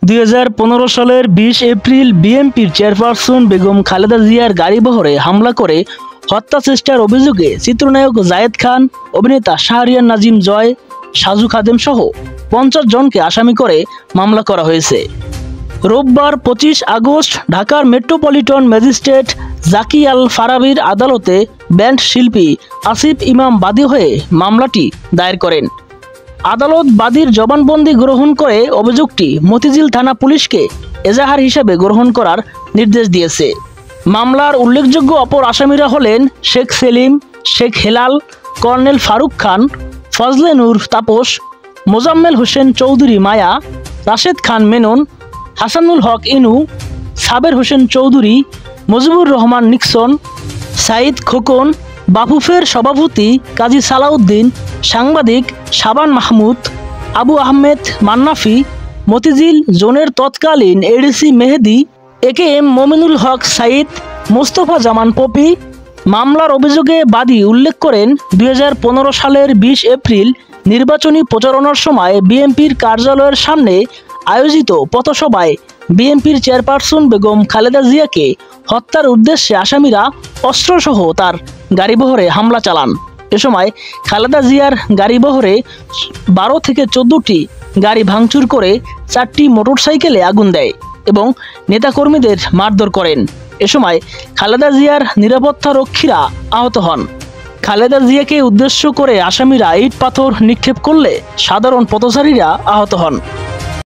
2015 সালের 20 এপ্রিল বিএনপির চেয়ারপারসন বেগম খালেদা জিয়ার গাড়িবহরে হামলা করে হত্যা চেষ্টার অভিযোগে চিত্রনায়ক জায়েদ খান, অভিনেতা শাহরিয়ার নাজিম জয়, সাজু খাদেম সহ 50 জনকে আসামি করে মামলা করা হয়েছে। রোববার 25 আগস্ট ঢাকার মেট্রোপলিটন ম্যাজিস্ট্রেট জাকি আল ফারাবির আদালতে ব্যান্ড শিল্পী আসিফ ইমাম বাদী হয়ে মামলাটি দায়ের করেন। আদালত বাদীর জবানবন্দি গ্রহণ করে অভিযোগটি মতিঝিল থানা পুলিশকে এজাহার হিসেবে গ্রহণ করার নির্দেশ দিয়েছে। মামলার উল্লেখযোগ্য অপর আসামিরা হলেন শেখ সেলিম, শেখ হেলাল, কর্নেল ফারুক খান, ফজলে নূর তাপস, মোজাম্মেল হোসেন চৌধুরী মায়া, রাশেদ খান মেনন, হাসানুল হক ইনু, সাবের হোসেন চৌধুরী, মুজিবুর রহমান নিক্সন, সাইদ খোকন, বাফুফের সভাপতি কাজী সালাউদ্দিন, সাংবাদিক শাবান মাহমুদ, আবু আহমেদ মান্নাফি, মতিঝিল জোনের তৎকালীন এডিসি মেহেদি, AKM মমিনুল হক সাইদ, মোস্তফা জামান পপি। মামলার অভিযোগে বাদী উল্লেখ করেন 2015 সালের 20 এপ্রিল নির্বাচনী প্রচারণার সময় বিএনপির কার্যালয়ের সামনে আয়োজিত পথসভায় বিএনপির চেয়ারপারসন বেগম খালেদা জিয়াকে হত্যার উদ্দেশ্যে আসামিরা অস্ত্রসহ তার গাড়িবহরে হামলা চালান। এ সময় খালেদা জিয়ার গাড়িবহরে 12 থেকে 14টি গাড়ি ভাঙচুর করে 4টি মোটরসাইকেলে আগুন দেয় এবং নেতাকর্মীদের মারধর করেন। এ সময় খালেদা জিয়ার নিরাপত্তা রক্ষীরা আহত হন। খালেদা জিয়াকে উদ্দেশ্য করে আসামিরা ইট পাথর নিক্ষেপ করলে সাধারণ পথচারীরা আহত হন।